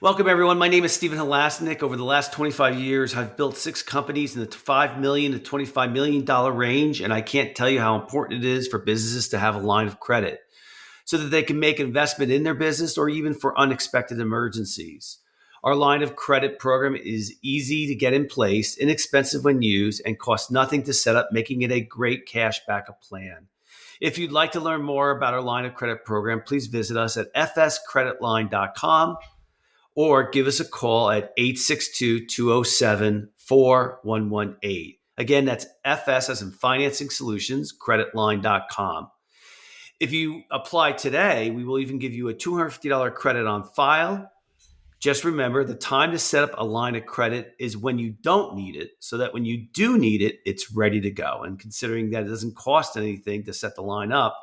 Welcome, everyone. My name is Stephen Halasnik. Over the last 25 years, I've built 6 companies in the $5 million to $25 million range, and I can't tell you how important it is for businesses to have a line of credit so that they can make investment in their business or even for unexpected emergencies. Our line of credit program is easy to get in place, inexpensive when used, and costs nothing to set up, making it a great cash backup plan. If you'd like to learn more about our line of credit program, please visit us at fscreditline.com or give us a call at 862-207-4118. Again, that's FS as in Financing Solutions, creditline.com. If you apply today, we will even give you a $250 credit on file. Just remember, the time to set up a line of credit is when you don't need it, so that when you do need it, it's ready to go. And considering that it doesn't cost anything to set the line up,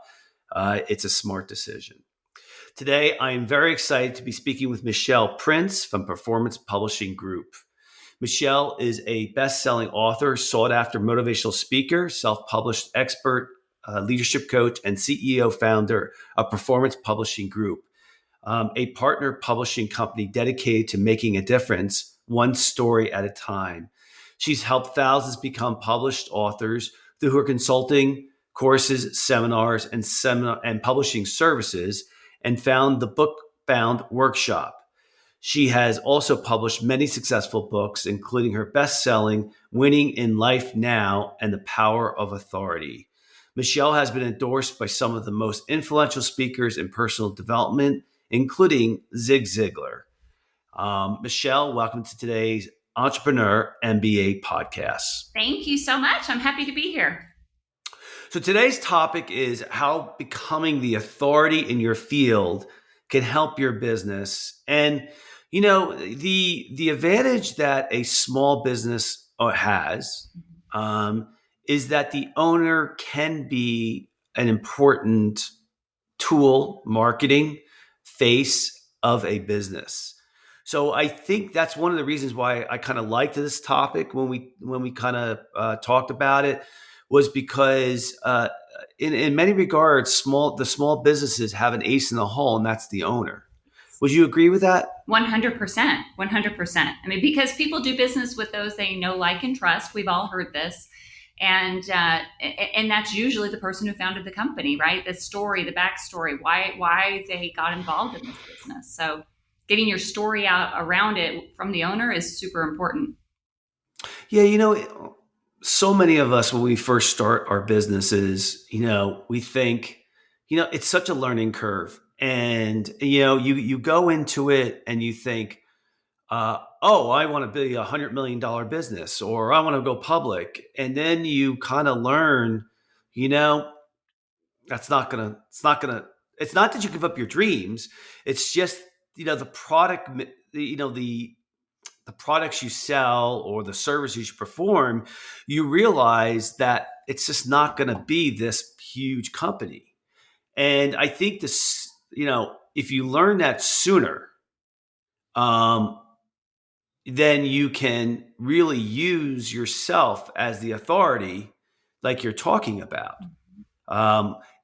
it's a smart decision. Today, I am very excited to be speaking with Michelle Prince from Performance Publishing Group. Michelle is a best-selling author, sought-after motivational speaker, self-published expert, leadership coach, and CEO founder of Performance Publishing Group, a partner publishing company dedicated to making a difference one story at a time. She's helped thousands become published authors through her consulting, courses, seminars, and publishing services, and found the Book Bound Workshop. She has also published many successful books, including her best-selling Winning in Life Now and The Power of Authority. Michelle has been endorsed by some of the most influential speakers in personal development, including Zig Ziglar. Michelle, welcome to today's Entrepreneur MBA podcast. Thank you so much. I'm happy to be here. So today's topic is how becoming the authority in your field can help your business. And, you know, the advantage that a small business has is that the owner can be an important tool, marketing face of a business. So I think that's one of the reasons why I kind of liked this topic when we kind of talked about it, was because in many regards, the small businesses have an ace in the hole, and that's the owner. Would you agree with that? 100%. 100%. I mean, because people do business with those they know, like, and trust. We've all heard this. And that's usually the person who founded the company, right? The story, the backstory, why they got involved in this business. So getting your story out around it from the owner is super important. Yeah, you know, so many of us, when we first start our businesses, you know, we think, you know, it's such a learning curve. And, you know, you go into it and you think, oh, I want to be $100 million business, or I want to go public. And then you kind of learn, you know, it's not that you give up your dreams. It's just, you know, the product, you know, the products you sell or the services you perform, you realize that it's just not going to be this huge company. And I think this, you know, if you learn that sooner, then you can really use yourself as the authority like you're talking about.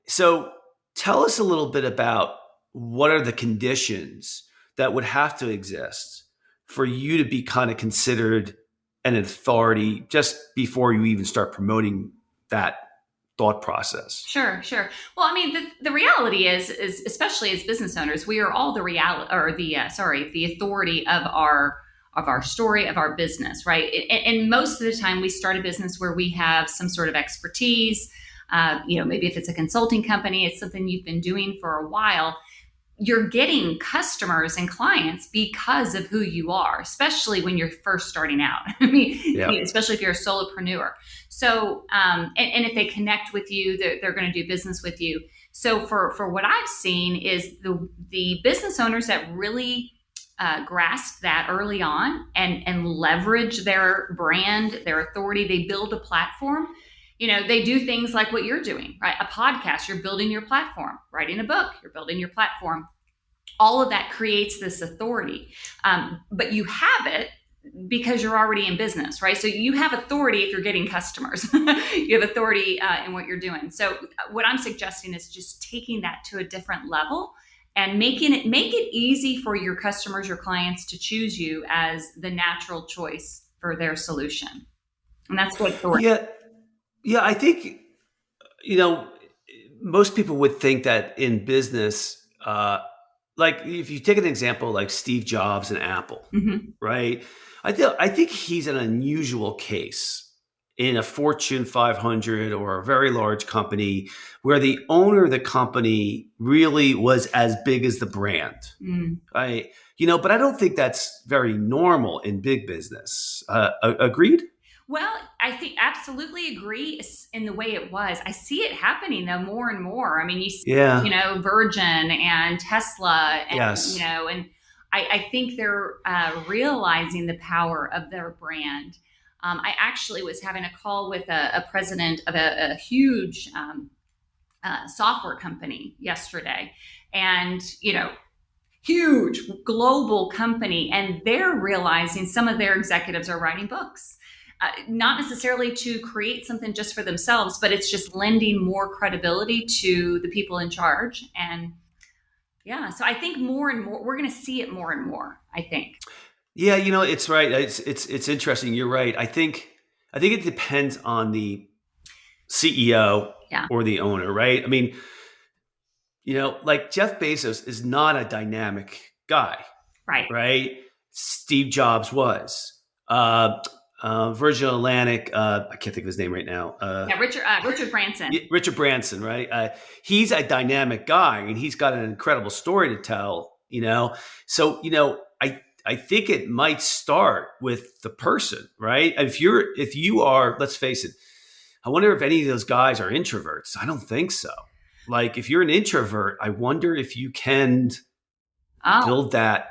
So tell us a little bit about what are the conditions that would have to exist for you to be kind of considered an authority just before you even start promoting that thought process. Sure. Well, I mean, the reality is especially as business owners, we are all the authority of our story, of our business, right? And most of the time we start a business where we have some sort of expertise. You know, maybe if it's a consulting company, it's something you've been doing for a while. You're getting customers and clients because of who you are, especially when you're first starting out. I mean, Yeah. Especially if you're a solopreneur. So, and if they connect with you, they're going to do business with you. So for what I've seen is the business owners that really grasp that early on and leverage their brand, their authority, they build a platform. You know, they do things like what you're doing, right? A podcast, you're building your platform. Writing a book, you're building your platform. All of that creates this authority. But you have it because you're already in business, right? So you have authority if you're getting customers. You have authority in what you're doing. So what I'm suggesting is just taking that to a different level and make it easy for your customers, your clients to choose you as the natural choice for their solution. And that's what the Yeah, yeah. I think you know most people would think that in business, like if you take an example like Steve Jobs and Apple, Mhm. right? I think he's an unusual case in a Fortune 500 or a very large company where the owner of the company really was as big as the brand. Mm. Right? But I don't think that's very normal in big business. Agreed? Well, I think absolutely agree in the way it was. I see it happening though more and more. I mean, you see, Yeah. Virgin and Tesla, and Yes. and I think they're realizing the power of their brand. I actually was having a call with a president of a huge software company yesterday, and huge global company, and they're realizing some of their executives are writing books, not necessarily to create something just for themselves, but it's just lending more credibility to the people in charge. And yeah, so I think more and more we're going to see it more and more, I think. Yeah, it's right. It's interesting. You're right. I think it depends on the CEO Yeah. or the owner, right? I mean, like Jeff Bezos is not a dynamic guy, Right. right? Steve Jobs was. Virgin Atlantic, I can't think of his name right now. Yeah, Richard Branson. Richard Branson, right? He's a dynamic guy, and he's got an incredible story to tell. So I think it might start with the person, right? If you are, let's face it, I wonder if any of those guys are introverts. I don't think so. Like if you're an introvert, I wonder if you can Oh, build that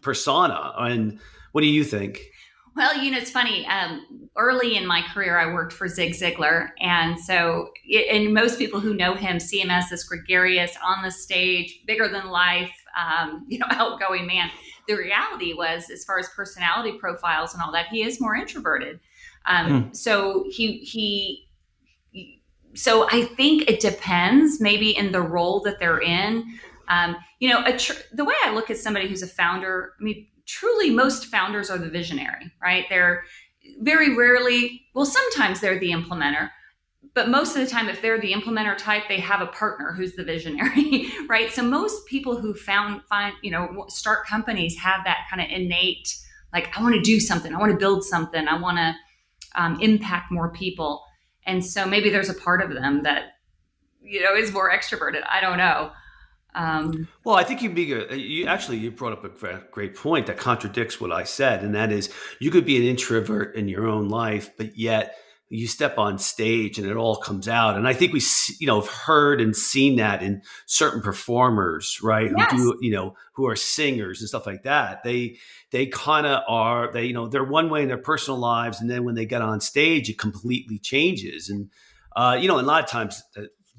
persona. And what do you think? well, it's funny. Early in my career, I worked for Zig Ziglar. And so, and most people who know him see him as this gregarious, on the stage, bigger than life, outgoing man. The reality was, as far as personality profiles and all that, he is more introverted. Hmm. So I think it depends maybe in the role that they're in. The way I look at somebody who's a founder, I mean, truly most founders are the visionary, right? They're very rarely, well, sometimes they're the implementer, but most of the time, if they're the implementer type, they have a partner who's the visionary, right? So most people who start companies have that kind of innate, like, I want to do something, I want to build something, I want to impact more people. And so maybe there's a part of them that, is more extroverted. I don't know. Well, I think you brought up a great point that contradicts what I said, and that is you could be an introvert in your own life, but yet you step on stage and it all comes out. And I think have heard and seen that in certain performers, right? Who Yes. do, who are singers and stuff like that. They kind of are, they're one way in their personal lives. And then when they get on stage, it completely changes. And, and a lot of times,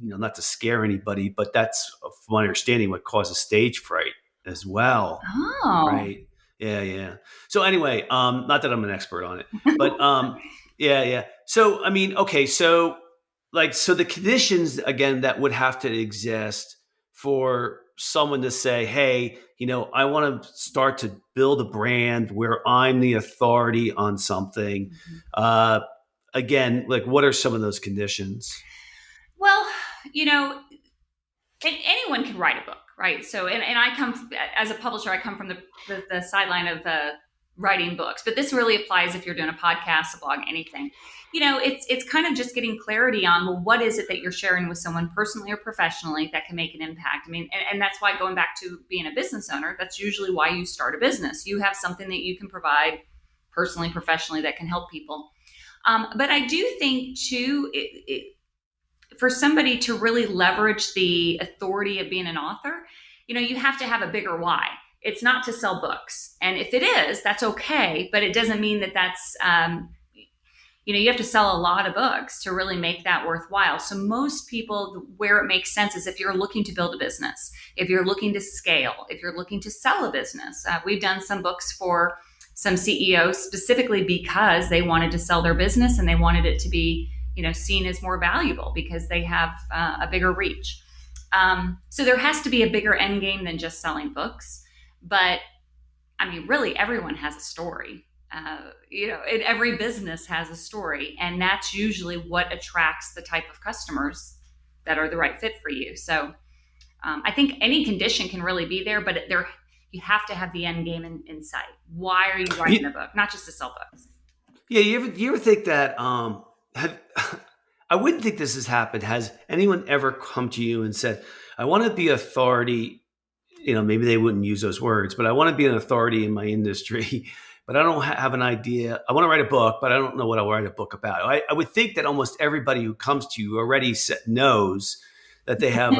not to scare anybody, but that's from my understanding what causes stage fright as well. Oh. Right. Yeah. Yeah. So anyway, not that I'm an expert on it, but, yeah, yeah. So, I mean, okay. So the conditions again that would have to exist for someone to say, hey, I want to start to build a brand where I'm the authority on something. Again, like what are some of those conditions? Well, anyone can write a book, right? So, and I as a publisher, I come from the sideline of writing books, but this really applies if you're doing a podcast, a blog, anything. It's kind of just getting clarity on, well, what is it that you're sharing with someone personally or professionally that can make an impact? I mean, and that's why, going back to being a business owner, that's usually why you start a business. You have something that you can provide personally, professionally, that can help people. But I do think too, for somebody to really leverage the authority of being an author, you have to have a bigger why. It's not to sell books. And if it is, that's okay. But it doesn't mean that that's, you have to sell a lot of books to really make that worthwhile. So most people, where it makes sense is if you're looking to build a business, if you're looking to scale, if you're looking to sell a business. We've done some books for some CEOs specifically because they wanted to sell their business and they wanted it to be, seen as more valuable because they have a bigger reach. So there has to be a bigger end game than just selling books. But I mean, really, everyone has a story. And every business has a story, and that's usually what attracts the type of customers that are the right fit for you. So I think any condition can really be there, but you have to have the end game in sight. Why are you writing the book? Not just to sell books. Yeah, you ever think that have I wouldn't think this has happened. Has anyone ever come to you and said, "I want to be authority," maybe they wouldn't use those words, but I want to be an authority in my industry, but I don't have an idea. I want to write a book, but I don't know what I'll write a book about. I would think that almost everybody who comes to you already knows that they have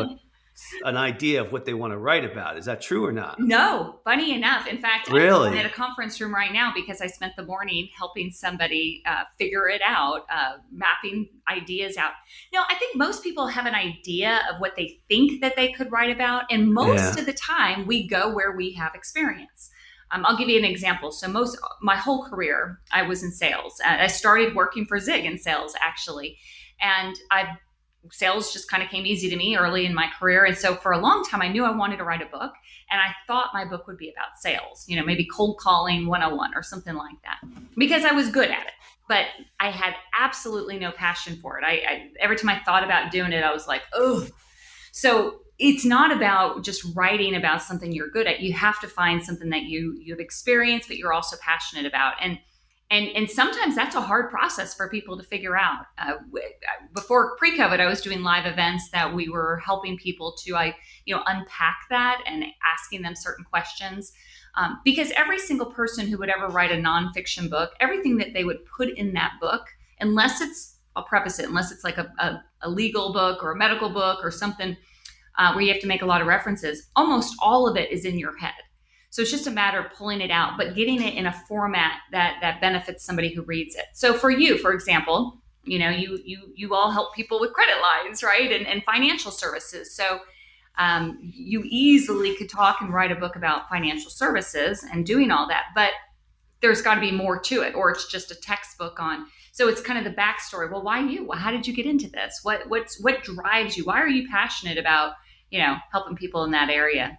an idea of what they want to write about. Is that true or not? No, funny enough. In fact, I'm at Really? a conference room right now because I spent the morning helping somebody figure it out, mapping ideas out. No, I think most people have an idea of what they think that they could write about. And most Yeah. of the time, we go where we have experience. I'll give you an example. So, my whole career, I was in sales. I started working for Zig in sales, actually. And sales just kind of came easy to me early in my career. And so for a long time, I knew I wanted to write a book. And I thought my book would be about sales, maybe cold calling 101 or something like that, because I was good at it. But I had absolutely no passion for it. Every time I thought about doing it, I was like, oh. So it's not about just writing about something you're good at. You have to find something that you have experienced, but you're also passionate about. And sometimes that's a hard process for people to figure out. Before pre-COVID, I was doing live events that we were helping people to unpack that and asking them certain questions. Because every single person who would ever write a nonfiction book, everything that they would put in that book, I'll preface it, unless it's like a legal book or a medical book or something where you have to make a lot of references, almost all of it is in your head. So it's just a matter of pulling it out, but getting it in a format that benefits somebody who reads it. So for you, for example, you all help people with credit lines, right? And financial services. So you easily could talk and write a book about financial services and doing all that, but there's got to be more to it, or it's just a textbook on. So it's kind of the backstory. Well, why you? Well, how did you get into this? What drives you? Why are you passionate about helping people in that area?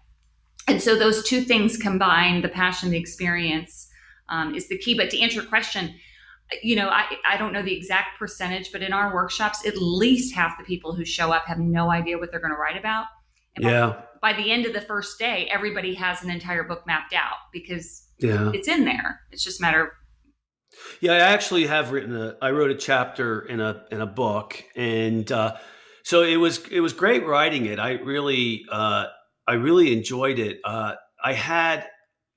And so those two things combined, the passion, the experience, is the key. But to answer your question, I don't know the exact percentage, but in our workshops, at least half the people who show up have no idea what they're going to write about. And Yeah. by the end of the first day, everybody has an entire book mapped out because Yeah. it's in there. It's just a matter of. Yeah, I actually have I wrote a chapter in a book, and so it was great writing it. I really enjoyed it. I had,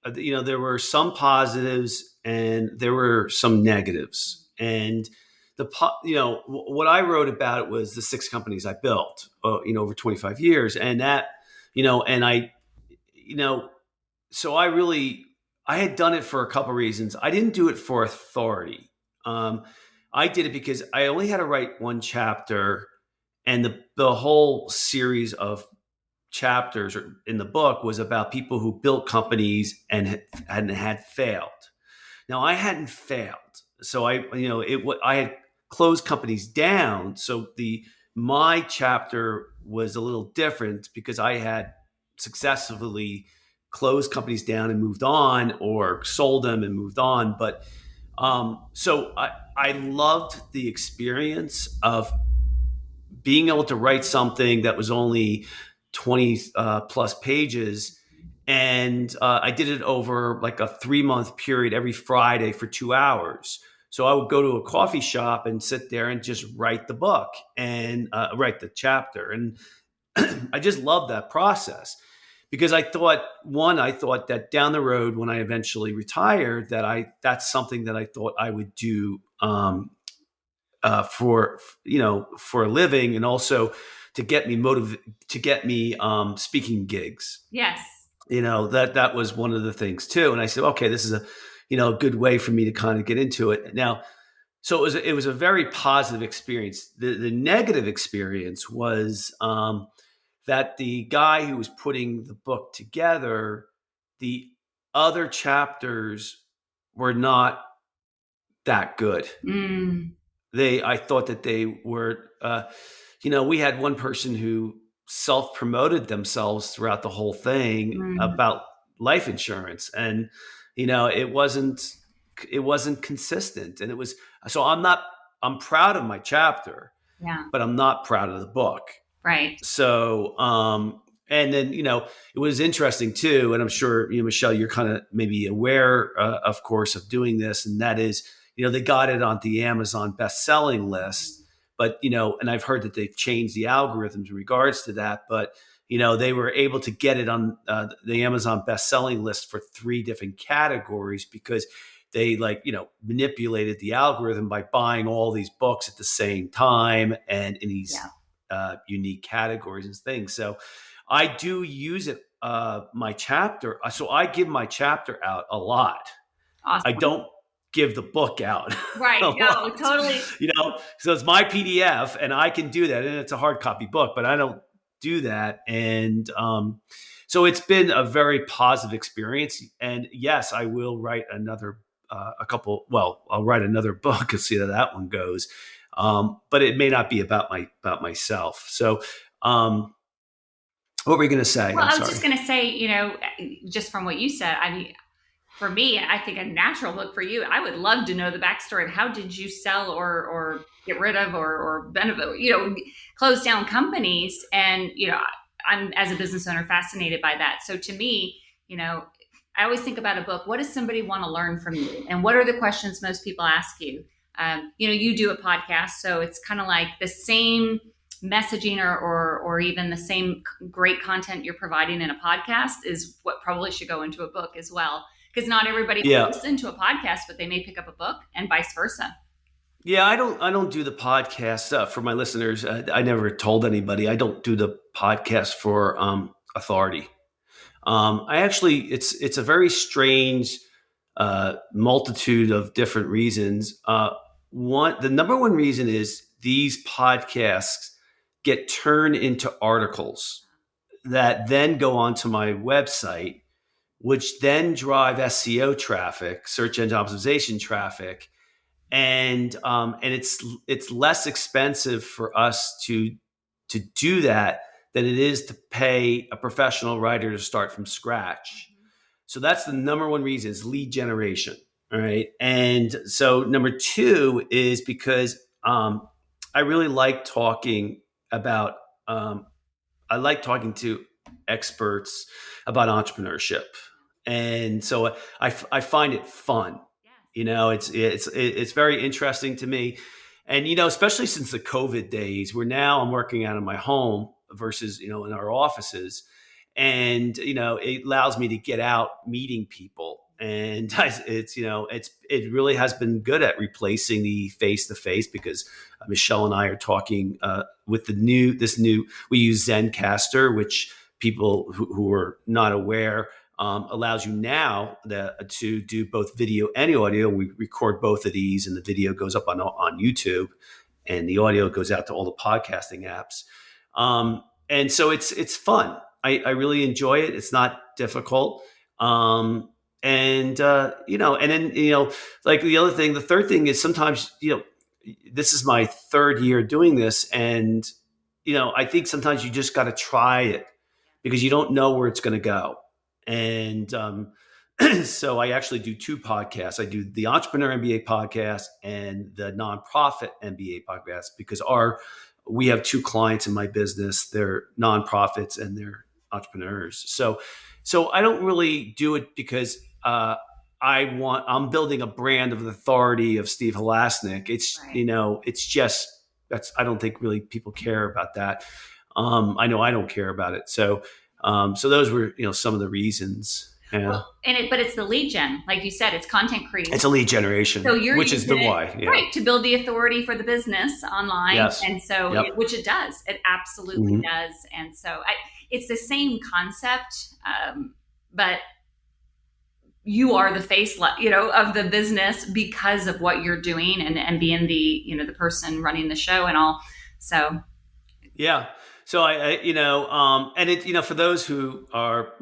there were some positives and there were some negatives, and what I wrote about it was the 6 companies I built, over 25 years, and that, and you know, so I had done it for a couple reasons. I didn't do it for authority. Um, I did it because I only had to write one chapter, and the whole series of chapters in the book was about people who built companies and had failed. Now I hadn't failed, so I had closed companies down. So my chapter was a little different because I had successfully closed companies down and moved on, or sold them and moved on. But so I loved the experience of being able to write something that was only 20 plus pages. And I did it over like a 3-month period every Friday for 2 hours. So I would go to a coffee shop and sit there and just write the book and write the chapter. And I just loved that process because I thought that down the road when I eventually retired, that's something that I thought I would do for a living, and also to get me speaking gigs. Yes. That was one of the things too. And I said, okay, this is a good way for me to kind of get into it now. So it was a very positive experience. The negative experience was that the guy who was putting the book together, the other chapters were not that good. Mm. I thought that they were, we had one person who self-promoted themselves throughout the whole thing Mm, about life insurance. And, it wasn't consistent. And it was, so I'm proud of my chapter, yeah. but I'm not proud of the book. Right. So, and then, it was interesting too. And I'm sure, Michelle, you're kind of maybe aware, of course, of doing this. And that is, they got it on the Amazon best-selling list, but, and I've heard that they've changed the algorithms in regards to that, but, they were able to get it on the Amazon best-selling list for 3 different categories because they manipulated the algorithm by buying all these books at the same time and in these Yeah. unique categories and things. So I do use it, my chapter. So I give my chapter out a lot. I Awesome. don't give the book out Right. a No, lot, totally. so it's my PDF and I can do that. And it's a hard copy book, but I don't do that. And, so it's been a very positive experience. And yes, I will write another, I'll write another book and see how that one goes. But it may not be about myself. So, what were you going to say? Well, I'm I was just sorry. going to say, just from what you said, I mean, for me, I think a natural book for you, I would love to know the backstory of how did you sell or get rid of or benefit, close down companies. And, I'm, as a business owner, fascinated by that. So to me, I always think about a book. What does somebody want to learn from you? And what are the questions most people ask you? You do a podcast, so it's kind of like the same messaging or even the same great content you're providing in a podcast is what probably should go into a book as well. Because not everybody will Yeah. listen to a podcast, but they may pick up a book and vice versa. Yeah, I don't do the podcast for my listeners. I never told anybody. I don't do the podcast for authority. I actually, it's a very strange multitude of different reasons. The number one reason is these podcasts get turned into articles that then go onto my website, which then drive SEO traffic, search engine optimization traffic, and it's less expensive for us to do that than it is to pay a professional writer to start from scratch. So that's the number one reason is lead generation. All right. And so number two is because I really like talking about, I like talking to experts about entrepreneurship. And so I find it fun. It's very interesting to me. And, especially since the COVID days where now I'm working out of my home versus, in our offices, and it allows me to get out meeting people, and it really has been good at replacing the face to face because Michelle and I are talking with this new we use Zencaster, which people who are not aware allows you now to do both video and audio. We record both of these, and the video goes up on YouTube, and the audio goes out to all the podcasting apps. And so it's fun. I really enjoy it. It's not difficult. And then like the third thing is sometimes this is my third year doing this, and I think sometimes you just got to try it because you don't know where it's going to go. And so I actually do 2 podcasts. I do the Entrepreneur MBA podcast and the Nonprofit MBA podcast because we have 2 clients in my business. They're nonprofits and they're entrepreneurs. So I don't really do it because I'm building a brand of authority of Steve Halasnik. Right. It's just I don't think really people care about that. I know I don't care about it. So those were some of the reasons. Yeah. Well, but it's the lead gen, like you said, it's content creation. It's a lead generation, So you're which is using the it, why. Yeah. right, to build the authority for the business online. Yes. And so, Yep. which it does, it absolutely Mhm. does. And so it's the same concept, but you are the face, of the business because of what you're doing and being the person running the show and all. So, Yeah. So and it, for those who are,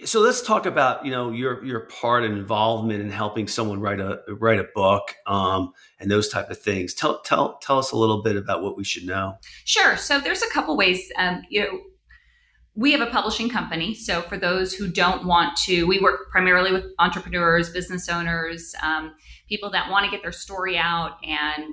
So let's talk about your part and involvement in helping someone write a book, and those type of things. Tell us a little bit about what we should know. Sure. So there's a couple ways. We have a publishing company. So for those who don't want to, we work primarily with entrepreneurs, business owners, people that want to get their story out and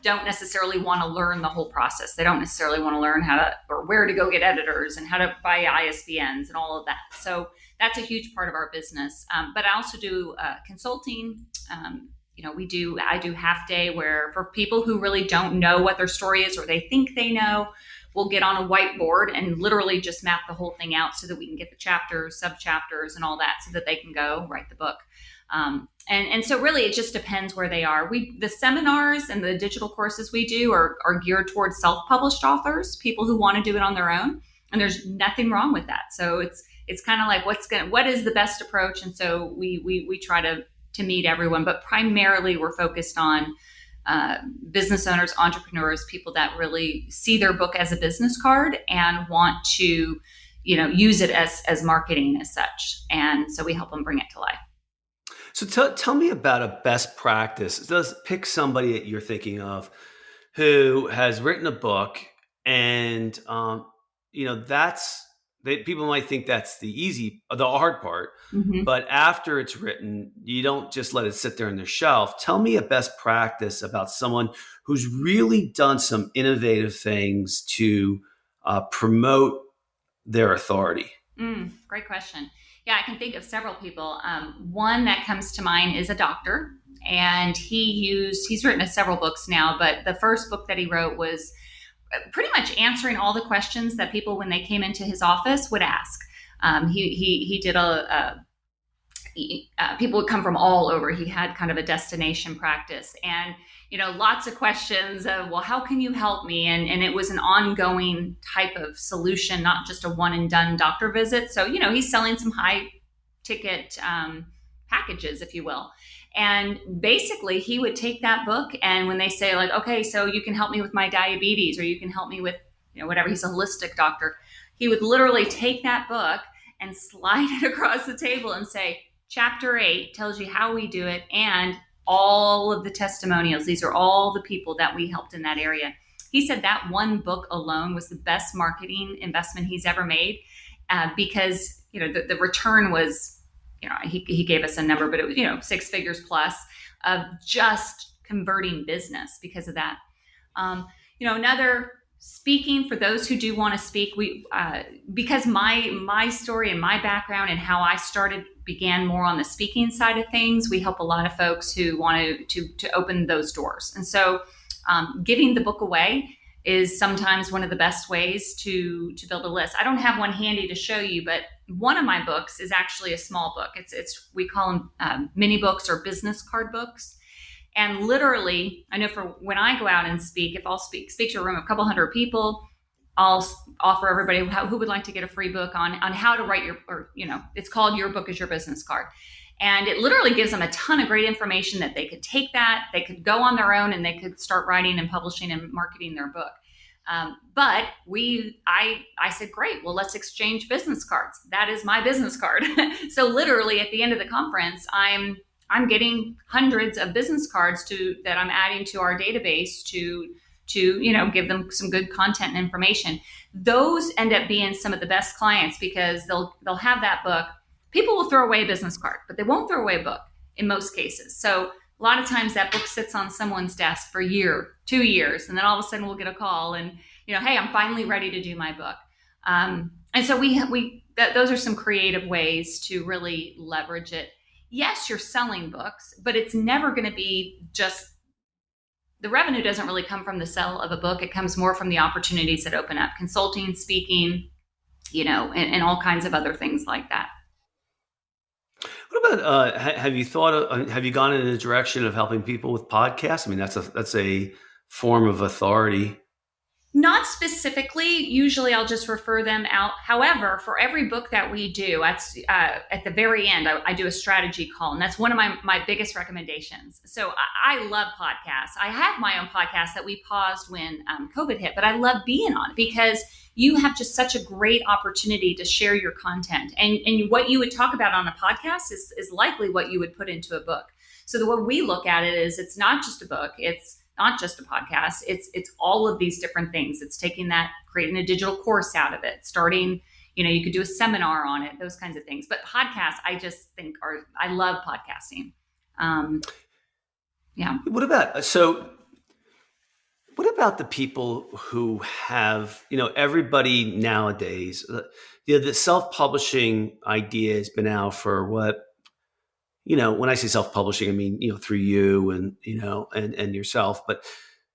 don't necessarily want to learn the whole process. They don't necessarily want to learn how to or where to go get editors and how to buy ISBNs and all of that. So that's a huge part of our business. But I also do consulting. I do half day where for people who really don't know what their story is or they think they know, we'll get on a whiteboard and literally just map the whole thing out so that we can get the chapters, sub chapters, and all that so that they can go write the book. And so really it just depends where they are. The seminars and the digital courses we do are geared towards self-published authors, people who want to do it on their own. And there's nothing wrong with that. So it's kind of like what is the best approach? And so we try to meet everyone, but primarily we're focused on business owners, entrepreneurs, people that really see their book as a business card and want to, use it as marketing as such. And so we help them bring it to life. So tell me about a best practice. Pick somebody that you're thinking of who has written a book, and people might think that's the hard part. Mm-hmm. But after it's written, you don't just let it sit there on the shelf. Tell me a best practice about someone who's really done some innovative things to promote their authority. Great question. Yeah, I can think of several people. One that comes to mind is a doctor, and he's written several books now, but the first book that he wrote was pretty much answering all the questions that people, when they came into his office, would ask. He did people would come from all over. He had kind of a destination practice, and lots of questions of, well, how can you help me? And it was an ongoing type of solution, not just a one and done doctor visit. So he's selling some high ticket packages, if you will. And basically, he would take that book, and when they say like, okay, so you can help me with my diabetes, or you can help me with whatever, he's a holistic doctor, he would literally take that book and slide it across the table and say, Chapter 8 tells you how we do it and all of the testimonials. These are all the people that we helped in that area. He said that one book alone was the best marketing investment he's ever made, because the return was, he gave us a number, but it was 6 figures plus of just converting business because of that. Another, speaking, for those who do want to speak, because my story and my background and how I started began more on the speaking side of things. We help a lot of folks who want to open those doors. And so giving the book away is sometimes one of the best ways to build a list. I don't have one handy to show you, but one of my books is actually a small book. It's we call them mini books or business card books. And literally, I know for when I go out and speak, if I'll speak to a room of a couple hundred people, I'll offer everybody who would like to get a free book on how to write it's called Your Book is Your Business Card. And it literally gives them a ton of great information that they could take that, they could go on their own, and they could start writing and publishing and marketing their book. But I said, great, well, let's exchange business cards. That is my business card. So literally at the end of the conference, I'm getting hundreds of business cards that I'm adding to our database to give them some good content and information. Those end up being some of the best clients because they'll have that book. People will throw away a business card, but they won't throw away a book in most cases. So a lot of times that book sits on someone's desk for a year, 2 years, and then all of a sudden we'll get a call and, hey, I'm finally ready to do my book. And so those are some creative ways to really leverage it. Yes, you're selling books, but it's never going to be just, the revenue doesn't really come from the sale of a book. It comes more from the opportunities that open up, consulting, speaking, and all kinds of other things like that. What about, have you gone in the direction of helping people with podcasts? I mean, that's a form of authority. Not specifically. Usually I'll just refer them out. However, for every book that we do, at the very end, I do a strategy call. And that's one of my biggest recommendations. So I love podcasts. I have my own podcast that we paused when COVID hit, but I love being on it because you have just such a great opportunity to share your content. And what you would talk about on a podcast is likely what you would put into a book. So the way we look at it is it's not just a book. It's not just a podcast. It's all of these different things. It's taking that, creating a digital course out of it, starting, you could do a seminar on it, those kinds of things. But podcasts, I just think I love podcasting. Yeah. What about the people who have, everybody nowadays, the self-publishing idea has been out for what, when I say self-publishing, I mean, through you and, and yourself, but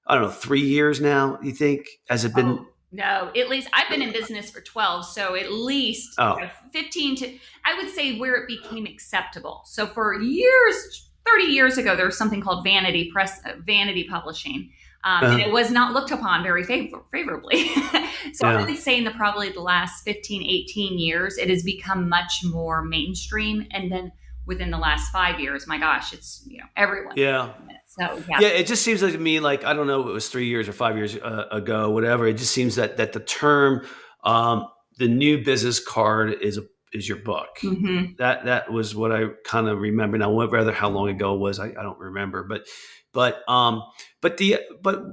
I don't know, 3 years now, you think? Has it been? Oh, no, at least I've been in business for 12. So at least 15 to, I would say where it became acceptable. So for years, 30 years ago, there was something called vanity publishing. And it was not looked upon very favorably. So I would say in probably the last 15, 18 years, it has become much more mainstream. And then within the last 5 years, my gosh, it's, everyone. Yeah. So, yeah. It just seems like to me, like, I don't know if it was 3 years or 5 years ago, whatever. It just seems that the term, the new business card is your book. Mm-hmm. That was what I kind of remember. Now, whether how long ago it was, I don't remember, but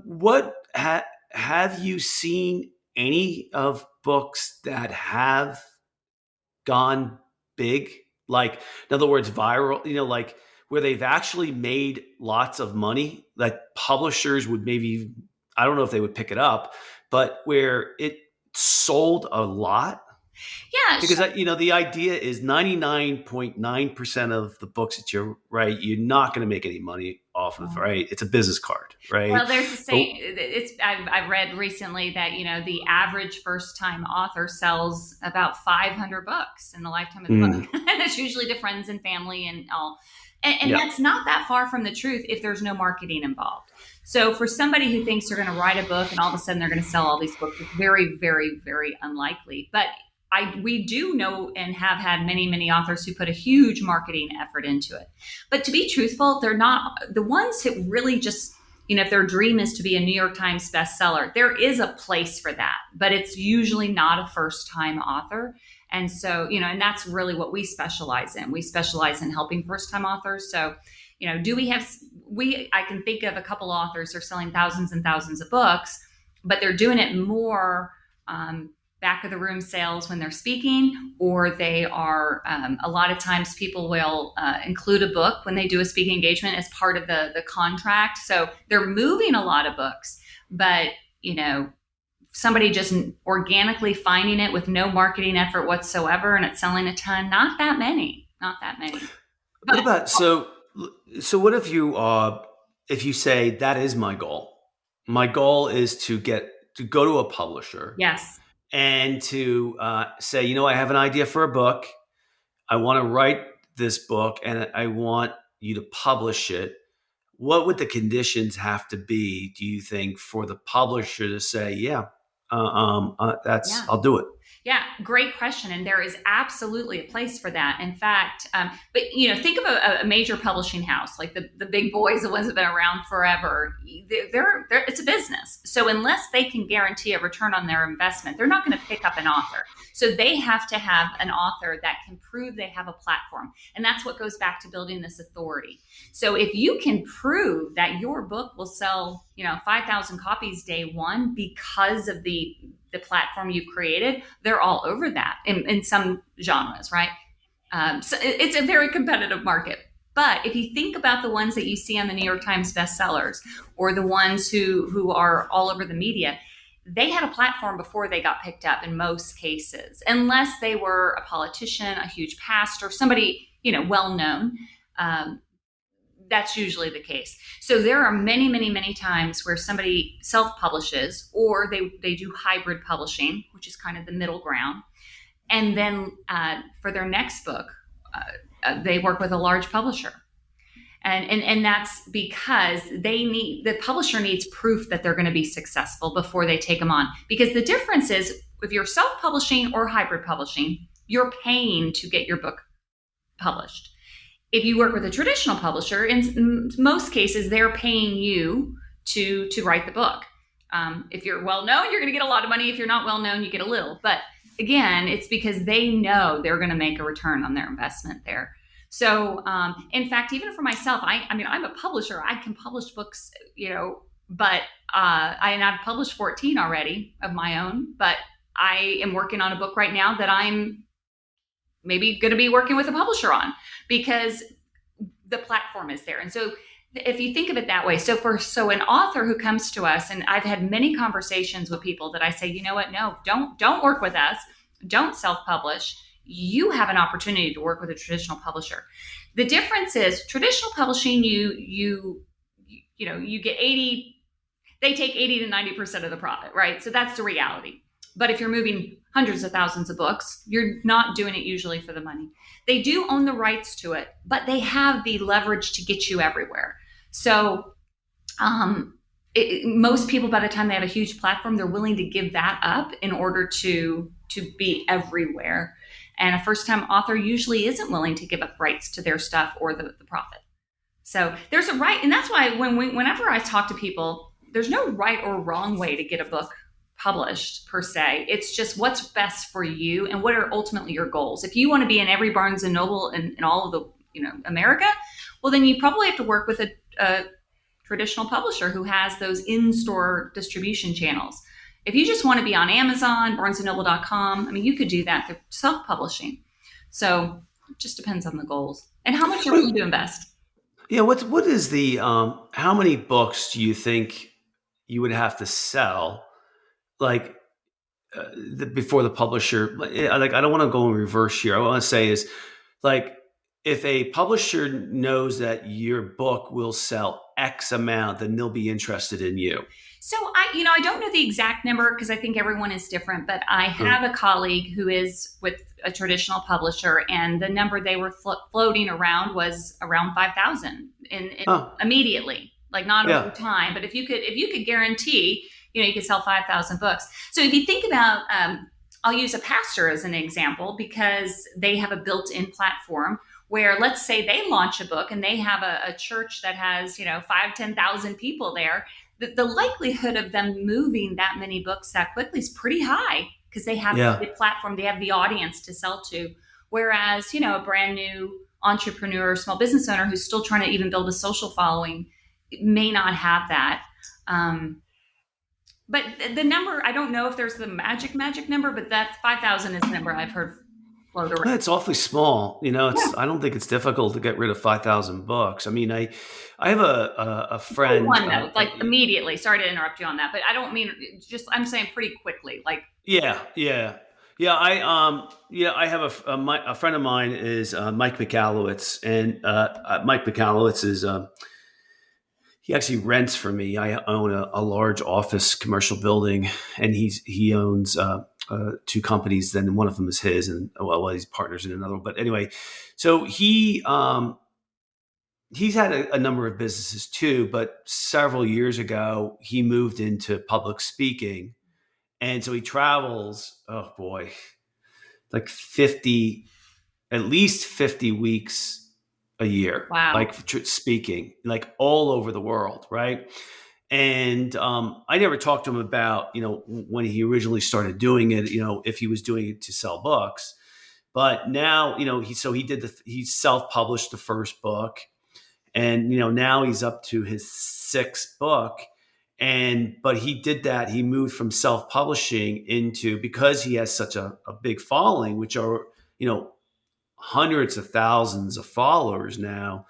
what have you seen any of books that have gone big? Like, in other words, viral, like where they've actually made lots of money that publishers would maybe, I don't know if they would pick it up, but where it sold a lot. Yeah. Because, the idea is 99.9% of the books that you write, you're not going to make any money off of, right? It's a business card, right? Well, there's a saying, I've read recently that, the average first-time author sells about 500 books in the lifetime of the book. And it's usually to friends and family and all. And that's not that far from the truth if there's no marketing involved. So for somebody who thinks they're going to write a book and all of a sudden they're going to sell all these books, it's very, very, very unlikely. But we do know and have had many, many authors who put a huge marketing effort into it. But to be truthful, they're not the ones who really just, if their dream is to be a New York Times bestseller, there is a place for that, but it's usually not a first-time author. And so, and that's really what we specialize in. We specialize in helping first-time authors. So, I can think of a couple authors who are selling thousands and thousands of books, but they're doing it more back of the room sales when they're speaking, or they are, a lot of times people will include a book when they do a speaking engagement as part of the contract. So they're moving a lot of books, but, somebody just organically finding it with no marketing effort whatsoever and it's selling a ton, not that many. But, what about, so what if you say that is my goal is to go to a publisher. Yes. And to say, I have an idea for a book. I want to write this book and I want you to publish it. What would the conditions have to be, do you think, for the publisher to say, I'll do it? Yeah, great question. And there is absolutely a place for that. In fact, but think of a major publishing house, like the big boys, the ones that have been around forever. It's a business. So unless they can guarantee a return on their investment, they're not going to pick up an author. So they have to have an author that can prove they have a platform. And that's what goes back to building this authority. So if you can prove that your book will sell, 5,000 copies day one because of the platform you've created, they're all over that in some genres, right? So it's a very competitive market. But if you think about the ones that you see on the New York Times bestsellers or the ones who are all over the media, they had a platform before they got picked up in most cases, unless they were a politician, a huge pastor, somebody, well-known. That's usually the case. So there are many, many, many times where somebody self-publishes or they do hybrid publishing, which is kind of the middle ground. And then for their next book, they work with a large publisher. And that's because the publisher needs proof that they're going to be successful before they take them on. Because the difference is, if you're self-publishing or hybrid publishing, you're paying to get your book published. If you work with a traditional publisher, in most cases, they're paying you to write the book. If you're well known, you're going to get a lot of money. If you're not well known, you get a little. But again, it's because they know they're going to make a return on their investment there. So, in fact, even for myself, I mean, I'm a publisher. I can publish books, but I've published 14 already of my own. But I am working on a book right now that I'm maybe going to be working with a publisher on, because the platform is there. And so if you think of it that way, so an author who comes to us, and I've had many conversations with people that I say, you know what, no, don't work with us, don't self-publish. You have an opportunity to work with a traditional publisher. The difference is, traditional publishing, you get 80, they take 80 to 90% of the profit, right? So that's the reality. But if you're moving hundreds of thousands of books, you're not doing it usually for the money. They do own the rights to it, but they have the leverage to get you everywhere. So most people, by the time they have a huge platform, they're willing to give that up in order to be everywhere. And a first-time author usually isn't willing to give up rights to their stuff or the profit. So there's a right, and that's why whenever I talk to people, there's no right or wrong way to get a book published per se. It's just what's best for you and what are ultimately your goals. If you want to be in every Barnes and Noble in all of the America, well, then you probably have to work with a traditional publisher who has those in-store distribution channels. If you just want to be on Amazon, barnesandnoble.com, I mean, you could do that through self-publishing. So it just depends on the goals and how much you're willing to invest. Yeah, what is the how many books do you think you would have to sell, like before the publisher? Like, I don't want to go in reverse here. I want to say is, like, if a publisher knows that your book will sell X amount, then they'll be interested in you. So I don't know the exact number because I think everyone is different, but I have a colleague who is with a traditional publisher, and the number they were floating around was around 5,000 immediately, like not over time. But if you could guarantee, you could sell 5,000 books. So if you think about, I'll use a pastor as an example, because they have a built-in platform where, let's say they launch a book and they have a church that has 5,000-10,000 people there. The likelihood of them moving that many books that quickly is pretty high, because they have the platform, they have the audience to sell to. Whereas, a brand new entrepreneur, small business owner who's still trying to even build a social following may not have that. But the number, I don't know if there's the magic number, but that 5,000 is the number I've heard float around. It's awfully small. I don't think it's difficult to get rid of 5,000 books. I mean, I have a friend. One note, like immediately. Sorry to interrupt you on that, but I don't mean I'm saying pretty quickly. Like yeah. I have a friend of mine is Mike Mcallist, and Mike Mcallist is he actually rents for me. I own a large office commercial building, and he owns two companies. Then one of them is his, and he's partners in another one. But anyway, so he's had a number of businesses too. But several years ago, he moved into public speaking, and so he travels. Oh boy, like at least 50 weeks a year. Wow. Like speaking, like all over the world, right? And I never talked to him about, when he originally started doing it, if he was doing it to sell books. But now, he self-published the first book, and now he's up to his sixth book. But he did that. He moved from self-publishing into, because he has such a big following, which are, hundreds of thousands of followers now.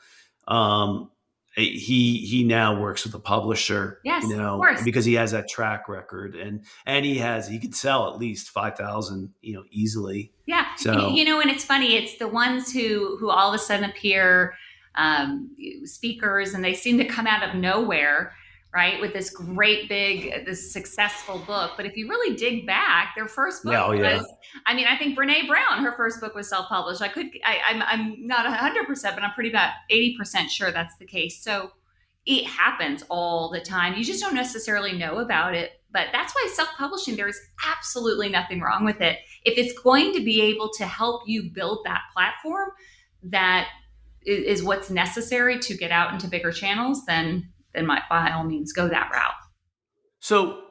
He now works with a publisher, yes, of course, because he has that track record, and he could sell at least 5,000, easily. Yeah. So, and it's funny, it's the ones who all of a sudden appear speakers, and they seem to come out of nowhere. right? With this great big, this successful book. But if you really dig back, their first book Yeah. Oh, was, yeah. I mean, I think Brene Brown, her first book was self-published. I'm not 100%, but I'm pretty about 80% sure that's the case. So it happens all the time. You just don't necessarily know about it. But that's why self-publishing, there's absolutely nothing wrong with it. If it's going to be able to help you build that platform that is what's necessary to get out into bigger channels, then by all means go that route. So,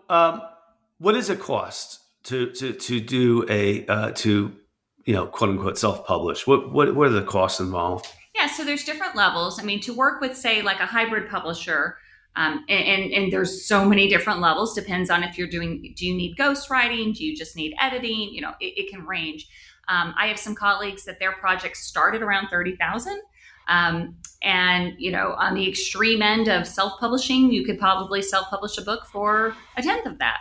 what does it cost to do a to quote unquote self publish? What are the costs involved? Yeah, so there's different levels. I mean, to work with, say, like a hybrid publisher, and there's so many different levels. Depends on if you're doing. Do you need ghostwriting? Do you just need editing? It can range. I have some colleagues that their projects started around 30,000. And on the extreme end of self-publishing, you could probably self-publish a book for a tenth of that.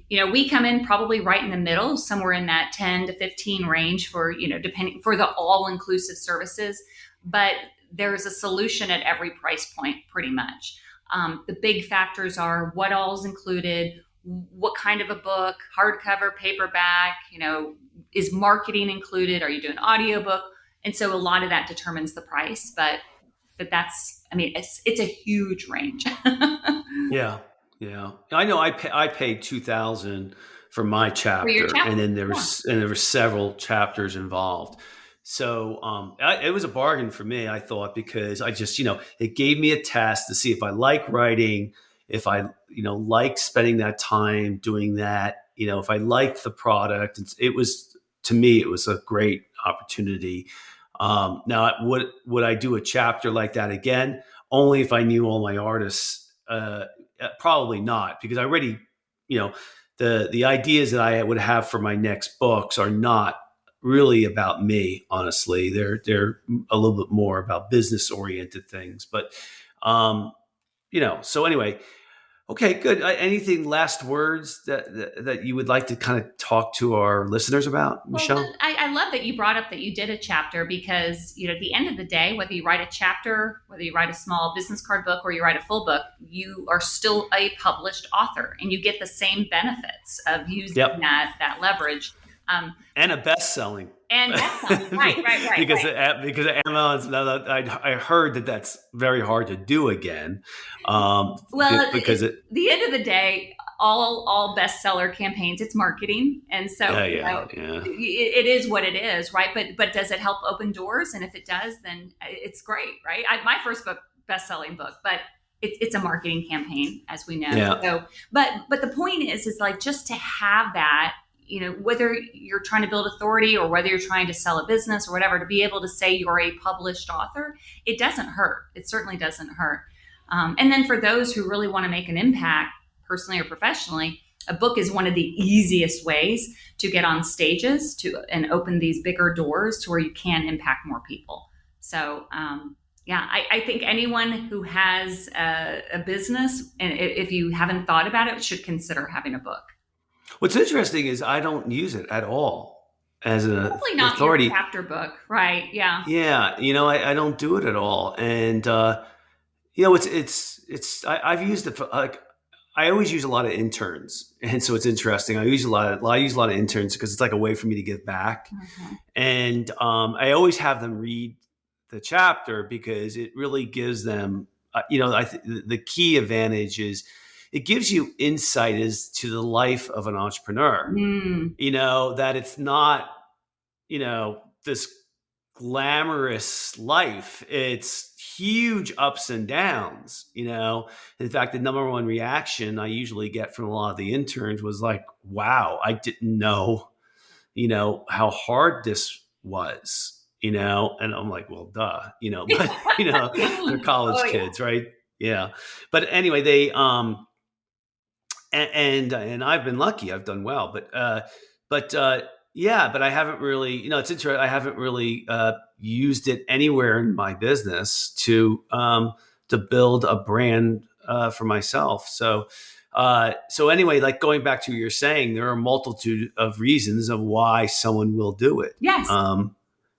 We come in probably right in the middle, somewhere in that 10 to 15 range for, depending for the all-inclusive services. But there's a solution at every price point, pretty much. The big factors are what all is included, what kind of a book, hardcover, paperback, is marketing included? Are you doing audiobook? And so a lot of that determines the price, but that's, I mean, it's a huge range. Yeah, yeah. I know. I paid 2,000 for my For your chapter, and chapter. then Yeah. there were several chapters involved. So it was a bargain for me, I thought, because I just it gave me a test to see if I like writing, if I like spending that time doing that, if I liked the product. It was, to me, it was a great opportunity. Now, would I do a chapter like that again? Only if I knew all my artists. Probably not, because I already, you know, the ideas that I would have for my next books are not really about me. Honestly, they're a little bit more about business oriented things. But so anyway, okay, good. Anything last words that you would like to kind of talk to our listeners about, Well, one, Michelle? I love that you brought up that you did a chapter because, at the end of the day, whether you write a chapter, whether you write a small business card book or you write a full book, you are still a published author and you get the same benefits of using Yep. that leverage. Um, And a best-selling. and that's right. Because Amazon, I heard that's very hard to do again. Well, Because the end of the day, all bestseller campaigns, it's marketing, and so yeah. it is what it is, right? But does it help open doors? And if it does, then it's great, right? My first book, best-selling book, but it's a marketing campaign, as we know. Yeah. So, but the point is like just to have that. Whether you're trying to build authority or whether you're trying to sell a business or whatever, to be able to say you're a published author, it doesn't hurt. It certainly doesn't hurt. And then for those who really want to make an impact, personally or professionally, a book is one of the easiest ways to get on stages and open these bigger doors to where you can impact more people. So, I think anyone who has a business, and if you haven't thought about it, should consider having a book. What's interesting is I don't use it at all as an Probably not authority. your chapter book, right? Yeah. Yeah, I don't do it at all, and I've used it for, like, I always use a lot of interns, and so it's interesting. I use a lot of interns because it's like a way for me to give back, Mhm. and I always have them read the chapter because it really gives them, the key advantage is it gives you insight as to the life of an entrepreneur. Mm. That it's not, this glamorous life. It's huge ups and downs. In fact, the number one reaction I usually get from a lot of the interns was like, wow, I didn't know, how hard this was, and I'm like, well, duh, but, they're college Oh, yeah. kids, right? Yeah. But anyway, they, and I've been lucky. I've done well, but I haven't really, it's interesting. I haven't really used it anywhere in my business to build a brand for myself. So anyway, like going back to what you're saying, there are a multitude of reasons of why someone will do it. Yes.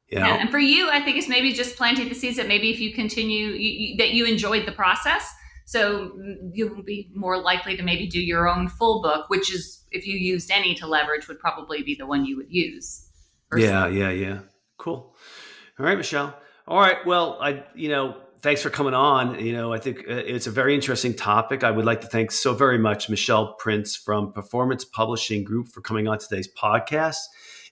Yeah, and for you, I think it's maybe just planting the seeds that maybe if you continue, that you enjoyed the process. So you'll be more likely to maybe do your own full book, which is, if you used any to leverage, would probably be the one you would use. Yeah, Personally. yeah, yeah. Cool. All right, Michelle. All right. Well, thanks for coming on. I think it's a very interesting topic. I would like to thank so very much Michelle Prince from Performance Publishing Group for coming on today's podcast.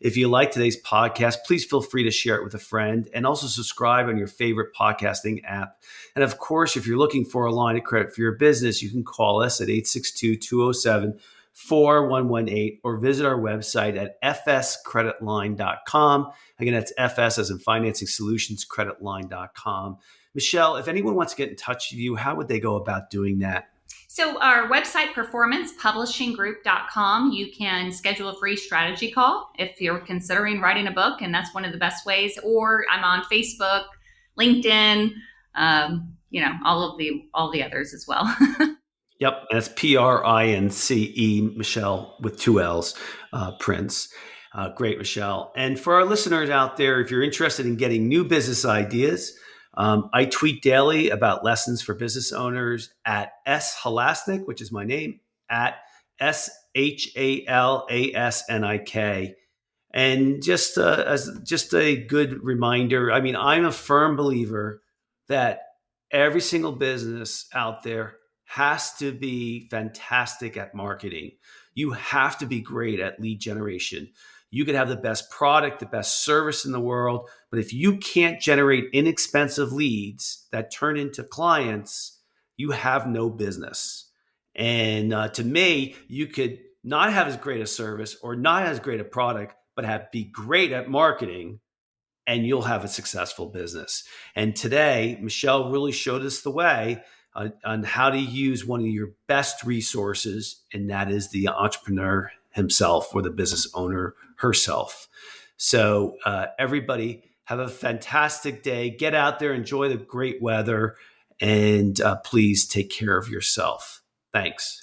If you like today's podcast, please feel free to share it with a friend and also subscribe on your favorite podcasting app. And of course, if you're looking for a line of credit for your business, you can call us at 862-207-4118 or visit our website at fscreditline.com. Again, that's FS as in Financing Solutions, creditline.com. Michelle, if anyone wants to get in touch with you, how would they go about doing that? So our website, performancepublishinggroup.com, you can schedule a free strategy call if you're considering writing a book, and that's one of the best ways. Or I'm on Facebook, LinkedIn, all the others as well. Yep, that's Prince, Michelle with two L's, Prince. Great, Michelle. And for our listeners out there, if you're interested in getting new business ideas, I tweet daily about lessons for business owners at Halasnik, which is my name, at Halasnik. And just a good reminder, I mean, I'm a firm believer that every single business out there has to be fantastic at marketing. You have to be great at lead generation. You could have the best product, the best service in the world, but if you can't generate inexpensive leads that turn into clients, you have no business. And to me, you could not have as great a service or not as great a product, but be great at marketing, and you'll have a successful business. And today, Michelle really showed us the way on how to use one of your best resources, and that is the entrepreneur himself or the business owner herself. So everybody have a fantastic day. Get out there, enjoy the great weather, and please take care of yourself. Thanks.